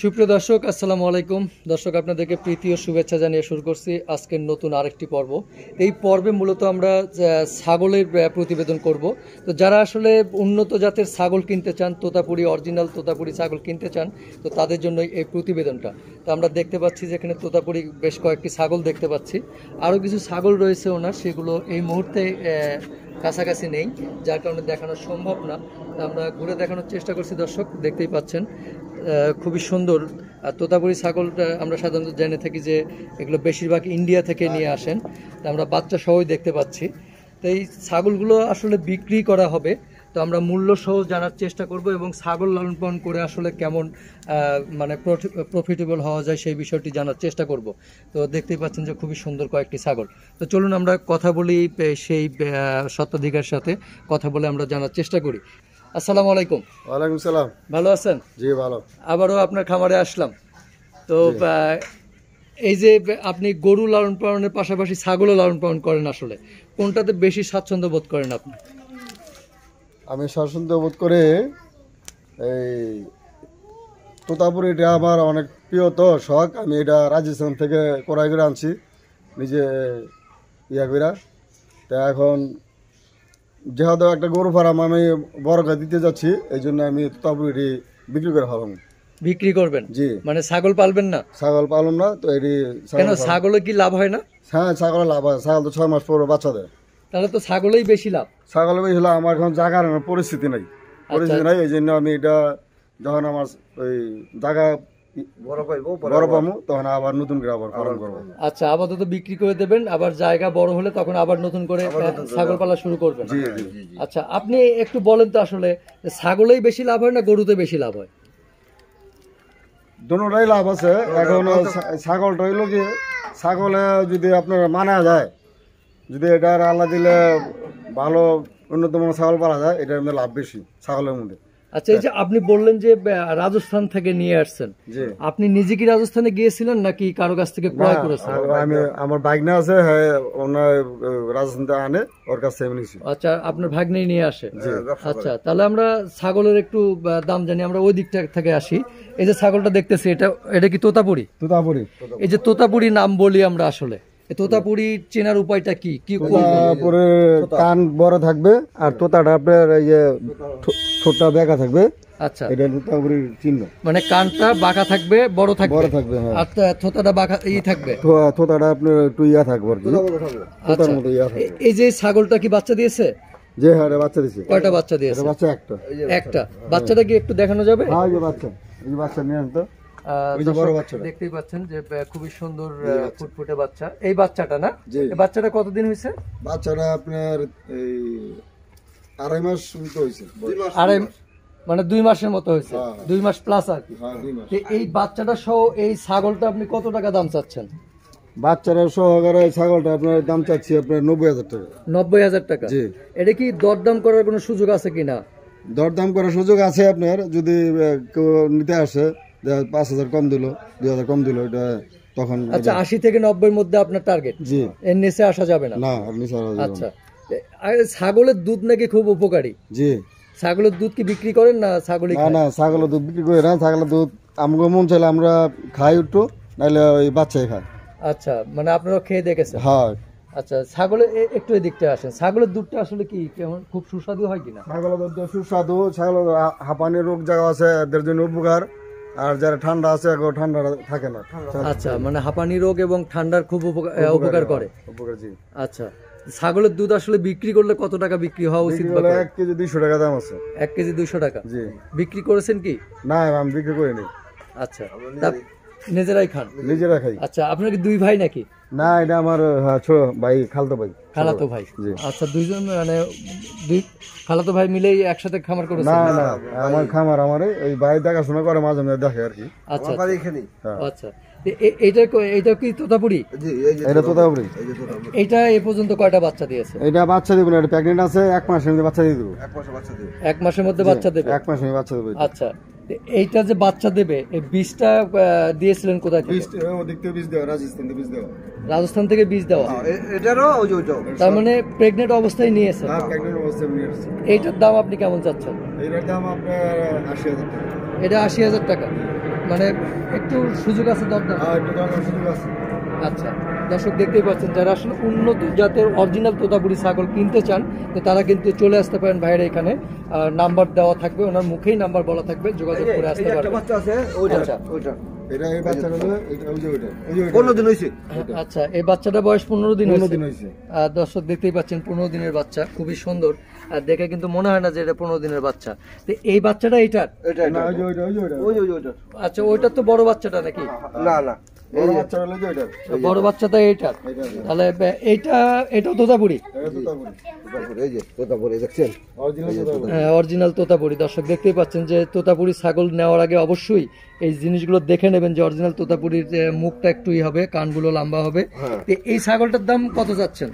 সুপ্রিয় দর্শক, আসসালামু আলাইকুম। দর্শক, আপনাদেরকে প্রীতি ও শুভেচ্ছা জানিয়ে শুরু করছি আজকের নতুন আরেকটি পর্ব। এই পর্বে মূলত আমরা ছাগলের প্রতিবেদন করব। তো যারা আসলে উন্নত জাতের ছাগল কিনতে চান, তোতাপুরি অরিজিনাল তোতাপুরি ছাগল কিনতে চান, তো তাদের জন্য এই প্রতিবেদনটা। তো আমরা দেখতে পাচ্ছি যে এখানে তোতাপুরি বেশ কয়েকটি ছাগল দেখতে পাচ্ছি, আরও কিছু ছাগল রয়েছে ওনার, সেগুলো এই মুহূর্তে কাছাকাছি নেই, যার কারণে দেখানো সম্ভব না। আমরা ঘুরে দেখানোর চেষ্টা করছি। দর্শক দেখতেই পাচ্ছেন খুবই সুন্দর। আর তোতাপুরি ছাগলটা আমরা সাধারণত জেনে থাকি যে এগুলো বেশিরভাগ ইন্ডিয়া থেকে নিয়ে আসেন। আমরা বাচ্চা সহই দেখতে পাচ্ছি। তো এই ছাগলগুলো আসলে বিক্রি করা হবে, তো আমরা মূল্য সহ জানার চেষ্টা করব এবং ছাগল লালন পালন করে আসলে কেমন মানে প্রফিটেবল হওয়া যায় সেই বিষয়টি জানার চেষ্টা করব। তো দেখতেই পাচ্ছেন যে খুবই সুন্দর কয়েকটি ছাগল। তো চলুন আমরা কথা বলি সেই স্বত্বাধিকার সাথে, কথা বলে আমরা জানার চেষ্টা করি। আসসালামু আলাইকুম। ওয়ালাইকুম সালাম। ভালো আছেন? জি ভালো। আবারও আপনার খামারে আসলাম। তো এই যে আপনি গরু লালন পালনের পাশাপাশি ছাগলও লালন পালন করেন, আসলে কোনটাতে বেশি স্বাচ্ছন্দ্য বোধ করেন আপনি? আমি স্বাচ্ছন্দ্য বোধ করে এই তোতাপুরিটা আমার অনেক প্রিয়, তো শখ। আমি এটা রাজস্থান থেকে ক্রয় করে আনছি নিজে ইয়া করে। তা এখন যেহেতু একটা গরু ফার্ম আমি বড় করে দিতে যাচ্ছি, এই জন্য আমি তোতাপুরি বিক্রি করে ফেলাম। বিক্রি করবেন? জি। মানে ছাগল পালবেন না? ছাগল পালন না তো। এটি কেন, ছাগলে কি লাভ হয় না? হ্যাঁ, ছাগলের লাভ হয়। ছাগল তো 6 মাস পরে বাচ্চা দেয়। তাহলে তো ছাগলেই বেশি লাভ। ছাগল বেশি লাভ। আমার এখন জায়গার পরিস্থিতি নাই, এই জন্য আমি এটা যখন আমার ওই জায়গা বড় পাবো তখন আবার নতুন করে আবার পালন করবো। আচ্ছা, আপাতত বিক্রি করে দেবেন, আবার জায়গা বড় হলে তখন আবার নতুন করে ছাগল পালা শুরু করবেন। আচ্ছা, আপনি একটু বলেন তো আসলে ছাগলেই বেশি লাভ হয় না গরুতে বেশি লাভ হয়? দুটোটাই লাভ আছে। এখন ছাগলটা হইলো কি, ছাগলে যদি আপনার মানা যায়, যদি এটা আল্লাহ দিলে ভালো উন্নত মানের ছাগল পালা যায়, এটার মধ্যে লাভ বেশি ছাগলের মধ্যে। আচ্ছা, এই যে আপনি বললেন যে রাজস্থান থেকে নিয়ে আসছেন, আপনি নিজে কি রাজস্থানে গিয়েছিলেন নাকি কারো কাছ থেকে ক্রয় করেছেন? আমি, আমার ভাগ্নে আছে, হ্যাঁ, ওনার রাজস্থান থেকে আনে, ওর কাছ থেকে নিয়েছি। আচ্ছা, আপনার ভাগ্নেই নিয়ে আসে? আচ্ছা, তাহলে আমরা ছাগলের একটু দাম জানি, আমরা ওই দিকটা থেকে আসি। এই যে ছাগলটা দেখতেছি, এটা কি তোতাপুরি? তোতাপুরি। এই যে তোতাপুরি নাম বলি আমরা, আসলে তোতাপুরি চেনার উপায়টা কি? তোতাপুরি কান বড় থাকবে আর তোতাটা আপনার এই যে ঠোঁটটা বেঁকা থাকবে। আচ্ছা, এটা তোতাপুরির চিহ্ন। মানে কানটা বাঁকা থাকবে, বড় থাকবে, আর থোতাটা বাঁকা থাকবে, থোতাটা আপনার একটু ইয়া থাকবে আর কি, থোতার মতো ইয়া থাকবে। এই যে ছাগলটা কি বাচ্চা দিয়েছে? যে হ্যাঁ, বাচ্চা দিয়েছে। কয়টা বাচ্চা দিয়েছে? বাচ্চা একটা। বাচ্চাটা কি একটু দেখানো যাবে? হ্যাঁ, এই বাচ্চা, এই বাচ্চা নিয়ে আসতো। দেখতেই পাচ্ছেন যে খুবই সুন্দর ফুটফুটে বাচ্চা। এই বাচ্চাটা না? এই বাচ্চাটা কতদিন হয়েছে? বাচ্চাটা আপনার এই 2.5 মাস মতো হয়েছে। মানে 2 মাসের মতো হয়েছে। 2 মাস প্লাস আর কি। এই বাচ্চাটা সহ এই ছাগলটা আপনি কত টাকা দাম চাচ্ছেন? বাচ্চারা সহকারে ছাগলটা আপনার দাম চাচ্ছি আপনার 90,000 টাকা। 90,000 টাকা? জি। এটা কি দরদাম করার কোনো সুযোগ আছে কিনা? দরদাম করার সুযোগ আছে আপনার, যদি কেউ নিতে আসে 5,000 কম দিল, 2,000 কম দিল, এটা তখন। আচ্ছা, 80 থেকে 90-এর মধ্যে আপনার টার্গেট? জি। এর নিচে আসা যাবে না? না, এর নিচে আসা যাবে না। আচ্ছা, ছাগলের দুধ নাকি খুব উপকারী? জি। ছাগলের দুধ কি বিক্রি করেন না? না, ছাগলের দুধ বিক্রি করে না। ছাগলের দুধ আমাকে মন চাইলে আমরা খাই একটু, নাহলে ওই বাচ্চাই খায়। আচ্ছা, মানে আপনারা খেয়ে দেখেছেন? হ্যাঁ। আচ্ছা, ছাগলের একটু এদিকটা আসেন। ছাগলের দুধটা আসলে কি কেমন, খুব সুস্বাদু হয় কিনা? ছাগলের দুধ সুস্বাদু। ছাগলের হাঁপানি রোগ জায়গা আছে, এদের জন্য উপকার। আর যারা ঠান্ডা আছে, ঠান্ডা থাকে না। আচ্ছা, মানে হাঁপানি রোগ এবং ঠান্ডার খুব উপকার করে। আচ্ছা, ছাগলের দুধ আসলে বিক্রি করলে কত টাকা বিক্রি হওয়া উচিত? 1 কেজি 200 টাকা দাম আছে। 1 কেজি 200 টাকা? জি। বিক্রি করেছেন কি? না, আমি বিক্রি করিনি। আচ্ছা, নিজেরাই খান? নিজেরা খাই। আচ্ছা, আপনার কি 2 ভাই নাকি? না, এটা আমার ছোট ভাই, খালাতো ভাই। খালাতো ভাই? আচ্ছা, 2জন মানে 2 খালাতো ভাই মিলেই একসাথে খামার করেছেন? না না, আমার খামার আমার ওই ভাই দেখাশোনা করে, মাঝে মাঝে দেখে আর কি। আচ্ছা আচ্ছা, এটা কি তোতাপুরি? জি, এটা তোতাপুরি। এটা এ পর্যন্ত কয়টা বাচ্চা দিয়েছে? এটা বাচ্চা দিবে না, এটা প্রেগন্যান্ট আছে। 1 মাসের মধ্যে বাচ্চা দিয়ে দেবো। 1 মাসের মধ্যে বাচ্চা দেবে? 1 মাসের মধ্যে বাচ্চা দেবে। আচ্ছা, এইটা যে বাচ্চা দেবে, এই বীজটা দিয়েছিলেন কোথায় থেকে? রাজস্থান থেকে বীজ দেওয়া? তার মানে প্রেগনেন্ট অবস্থায় নিয়েছে? এইটার দাম আপনি কেমন চাচ্ছেন? এটার দাম আপনার 80,000 টাকা। এটা 80,000 টাকা? মানে একটু সুযোগ আছে দরদাম? একটু দামের সুযোগ আছে। আচ্ছা, দর্শক দেখতেই পাচ্ছেন, যারা আসলে উন্নত জাতের অরিজিনাল তোতাপুরি ছাগল কিনতে চান তো তারা কিন্তু চলে আসতে পারেন ভাইয়ের এখানে। নাম্বার দেওয়া থাকবে, ওনার মুখেই নাম্বার বলা থাকবে, যোগাযোগ করে আসতে পারবেন। আচ্ছা, এটা এই বাচ্চাটা হলো এটা ওই যে ওইটা 15 দিন হয়েছে। আচ্ছা, এই বাচ্চাটা বয়স 15 দিন 15 দিন হয়েছে। দর্শক দেখতেই পাচ্ছেন 15 দিনের বাচ্চা, খুবই সুন্দর। আর দেখে কিন্তু মনে হয় না যে এটা 15 দিনের বাচ্চা। তো এই বাচ্চাটা এইটার? না, ওই যে ওইটা ওইটা আচ্ছা, ওইটা তো বড় বাচ্চাটা নাকি? না না, বড় বাচ্চাটা হলো যে ওইটা। বড় বাচ্চাটা এইটার? তাহলে এটাও তোতাপুরি? এটা তোতাপুরি। এই যে তোতাপুরি দেখছেন, অরিজিনাল তোতাপুরি। হ্যাঁ, অরিজিনাল তোতাপুরি। দর্শক দেখতেই পাচ্ছেন যে তোতাপুরি ছাগল নেওয়ার আগে অবশ্যই এই জিনিসগুলো দেখে নেবেন যে অরিজিনাল তোতাপুরির মুখটা একটুই হবে, কানগুলো লম্বা হবে। তো এই ছাগলটার দাম কত যাচ্ছেন?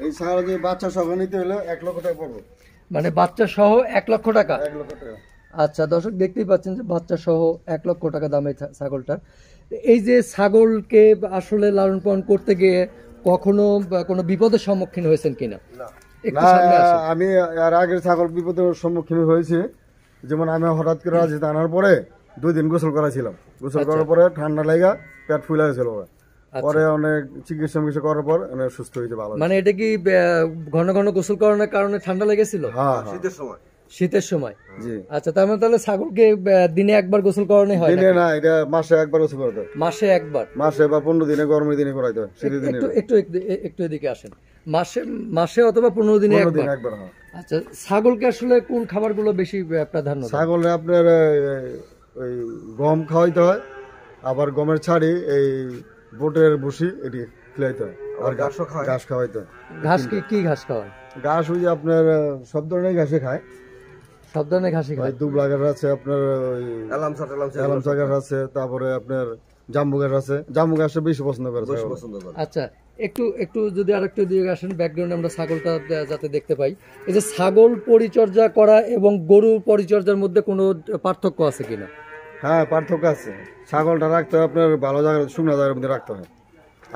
এই ছাগল যে বাচ্চা সহ নিতে হলে 1 লক্ষ টাকা পড়বে। মানে বাচ্চা সহ 1 লক্ষ টাকা? 1 লক্ষ টাকা। আচ্ছা, দর্শক দেখতেই পাচ্ছেন যে বাচ্চা সহ 1 লক্ষ টাকা দামে ছাগলটা। এই যে ছাগলকে আসলে লালন পালন করতে গিয়ে কখনো কোনো বিপদের সম্মুখীন হয়েছেন কিনা? একটু না, সামনে আসেন। আমি আর আগের ছাগল বিপদের সম্মুখীন হয়েছি। যেমন আমি হঠাৎ করে রাজিতে আনার পরে 2 দিন গোসল করাছিলাম। গোসল করার পরে ঠান্ডা লাগা পেট ফুলে গেছিল। পরে অনেক চিকিৎসা করার পর সুস্থ হয়েছে, ভালো। মানে এটা কি ঘন ঘন গোসল করানোর কারণে ঠান্ডা লেগেছিল? হ্যাঁ, শীতের সময়। শীতের সময়? জি। আচ্ছা, তার মানে তাহলে ছাগলকে দিনে একবার গোসল করানো হয়? দিনে না, এটা মাসে একবার গোসল করতে হয়। মাসে একবার? মাসে বা 15 দিনে, গরমের দিনে করাইতে হয়, শীতের দিনে একটু এদিকে আসেন। মাসে অথবা 15 দিনে 15 একবার? দিনে একবার। হ্যাঁ। আচ্ছা, ছাগলকে আসলে কোন খাবারগুলো বেশি প্রাধান্য দেন? ছাগলে আপনার ওই গম খাওয়াইতে হয়, আবার গমের ছাড়ি, এই বোটের ভুসি এটি খিলাইতে হয়, আর ঘাস খাওয়াইতে হয়। ঘাস কি ঘাস খাওয়ায়? ঘাস ওই যে আপনার সব ধরনের ঘাসে খায়। সব ধরনের ঘাসই খায়? দুবলা ঘাস আছে, আপনার ওই এলামচা ঘাস আছে, তারপরে আপনার জাম্বু ঘাস আছে। জাম্বু ঘাসে বেশি পছন্দ করে। আচ্ছা, একটু যদি আরেকটু দিয়ে আসেন ব্যাকগ্রাউন্ডে, আমরা ছাগলটা যাতে দেখতে পাই। এই যে ছাগল পরিচর্যা করা এবং গরু পরিচর্যার মধ্যে কোনো পার্থক্য আছে কিনা? হ্যাঁ, পার্থক্য আছে। ছাগলটা রাখতে হয় আপনার ভালো জায়গায়, শুকনো জায়গার মধ্যে রাখতে হয়।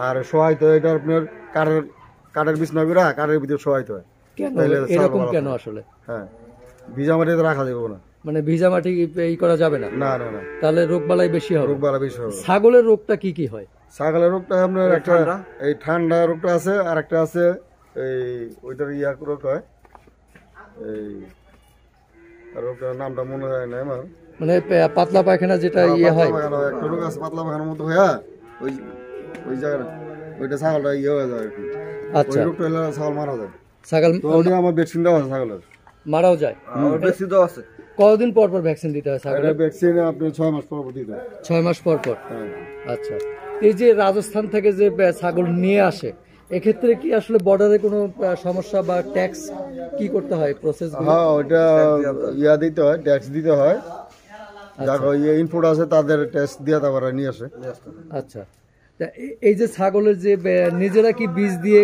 আর শোয়াইতে হয় এটা আপনার কাঠের বিছনা করে কাঠের ভিতরে শোয়াইতে হয়। কেন এরকম কেন আসলে? হ্যাঁ, ভিজা মাটিতে রাখা যাবে না। মানে ভিজা মাটি এই করা যাবে না? না না না, তাহলে রোগবালাই বেশি হবে? রোগবালাই বেশি হবে। ছাগলের রোগটা কি হয়? ছাগলের রোগটা আপনার একটা এই ঠান্ডা রোগটা আছে, আর একটা আছে এই ওইটার রোগ হয়, এই রোগটার নামটা মনে হয় না আমার। মানে পাতলা পায়খানা যেটা হয়? একটা রোগ আছে পাতলা পায়খানার মতো হয়ে ওই ওই জায়গাটা, ওইটা ছাগলটা হয়ে যায় আর কি। আচ্ছা, ওই রোগটা হলে ছাগল মারা যায়। ছাগল আমার ভ্যাকসিন দেওয়া আছে ছাগলের। মারাও যায়? ভ্যাকসিন দেওয়া আছে। কতদিন পর ভ্যাকসিন দিতে হয় ছাগলের? ভ্যাকসিন আপনি 6 মাস পর দিতে হয়। 6 মাস পর? হ্যাঁ। আচ্ছা, এই যে রাজস্থান থেকে যে ছাগল নিয়ে আসে, এক্ষেত্রে কি আসলে বর্ডারে কোনো সমস্যা বা ট্যাক্স কি করতে হয়, প্রসেস? হ্যাঁ, ওইটা দিতে হয়, ট্যাক্স দিতে হয়। যারা ইনপুট আছে তাদের ট্যাক্স দিয়ে তারপরে নিয়ে আসে। আচ্ছা, এই যে ছাগলের যে নিজেরা কি বীজ দিয়ে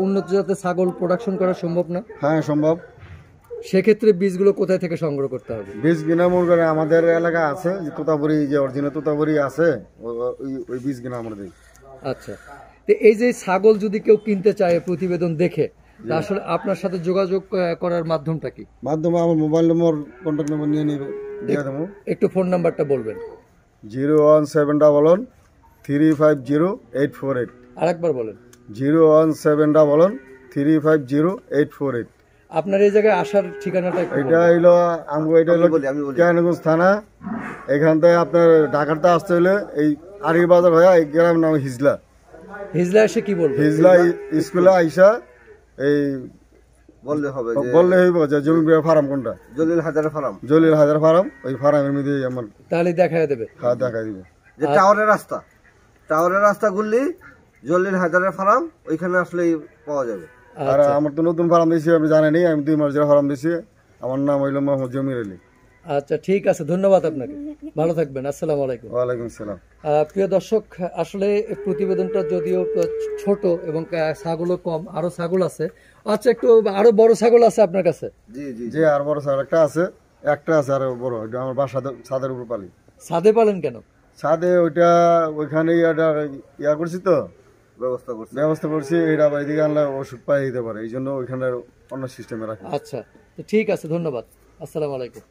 উন্নত জাতের ছাগল প্রোডাকশন করা সম্ভব না? হ্যাঁ, সম্ভব। সেক্ষেত্রে বীজগুলো কোথায় থেকে সংগ্রহ করতে হবে? বীজ কিনা মনে করে আমাদের এলাকা আছে, যে তোতাপুরি, যে অরিজিনাল তোতাপুরি আছে, ওই বীজ কিনা আমরা দিই। আচ্ছা, তো এই যে ছাগল যদি কেউ কিনতে চায় প্রতিবেদন দেখে, তা আসলে আপনার সাথে যোগাযোগ করার মাধ্যমটা কি? মাধ্যমে আমার মোবাইল নম্বর, কন্ট্যাক্ট নম্বর নিয়ে নিবে, দিয়ে দেবো। একটু ফোন নাম্বারটা বলবেন। 01711 350 848। আরেকবার বলেন। 01711 350 848। আপনার এই জায়গায় আসার ঠিকানাটা একটু এটা হইলো এটা হইলো কেরানীগঞ্জ থানা। এখান থেকে আপনার ঢাকাতে আসতে হলে এই আড়ি বাজার হয়ে এই গ্রামের নাম হিজলা। হিজলা এসে কি বলবো? হিজলা স্কুলে আইসা এই বললে হইব যে জমি ফার্ম কোনটা, জলিল হাজার ফার্ম, ওই ফার্মের মধ্যে আমার তাহলে দেখা দেবে। হ্যাঁ, দেখা দিবে। যে টাওয়ারের রাস্তা ঘুরলি জলিল হাজারের ফার্ম, ওইখানে আসলেই পাওয়া যাবে। আর আমার তো নতুন ফার্ম দিয়েছি, আপনি জানেনই, আমি 2 মাস ফার্ম দিয়েছি। আমার নাম হইল মোহাম্মদ জমির আলী। আচ্ছা, ঠিক আছে, ধন্যবাদ আপনাকে, ভালো থাকবেন। আসসালামু আলাইকুম। ওয়ালাইকুম আসসালাম। প্রিয় দর্শক, আসলে প্রতিবেদনটা যদিও ছোট এবং ছাগলও কম, আরো ছাগল আছে। আচ্ছা, একটু আরো বড় ছাগল আছে আপনার কাছে? জি, আর বড় ছাগল একটা আছে আর বড়, এটা আমার বাসা ছাদের উপর পালি। ছাদে পালেন কেন? ছাদে ওইখানে করছি তো, ব্যবস্থা করছি। এটা এদিকে আনলে ওষুধ পাই দিতে পারে, এই জন্য ওইখানে অন্য সিস্টেমে রাখি। আচ্ছা, তো ঠিক আছে, ধন্যবাদ। আসসালামু আলাইকুম।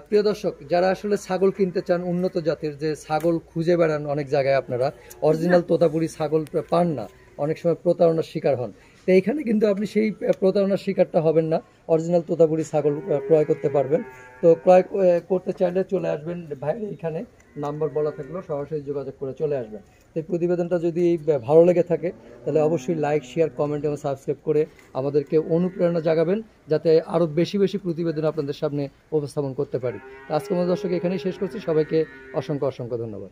প্রিয় দর্শক, যারা আসলে ছাগল কিনতে চান উন্নত জাতের, যে ছাগল খুঁজে বেড়ান অনেক জায়গায়, আপনারা অরিজিনাল তোতাপুরি ছাগল পান না, অনেক সময় প্রতারণার শিকার হন। তো এইখানে কিন্তু আপনি সেই প্রতারণার শিকারটা হবেন না, অরিজিনাল তোতাপুরি ছাগল ক্রয় করতে পারবেন। তো ক্রয় করতে চাইলে চলে আসবেন ভাইয়ের এইখানে, নাম্বার বলা থাকলেও সরাসরি যোগাযোগ করে চলে আসবেন। তো এই প্রতিবেদনটা যদি ভালো লেগে থাকে তাহলে অবশ্যই লাইক, শেয়ার, কমেন্ট এবং সাবস্ক্রাইব করে আমাদেরকে অনুপ্রেরণা জাগাবেন, যাতে আরও বেশি বেশি প্রতিবেদন আপনাদের সামনে উপস্থাপন করতে পারি। তো আজকের মতো দর্শক এখানেই শেষ করছি। সবাইকে অসংখ্য অসংখ্য ধন্যবাদ।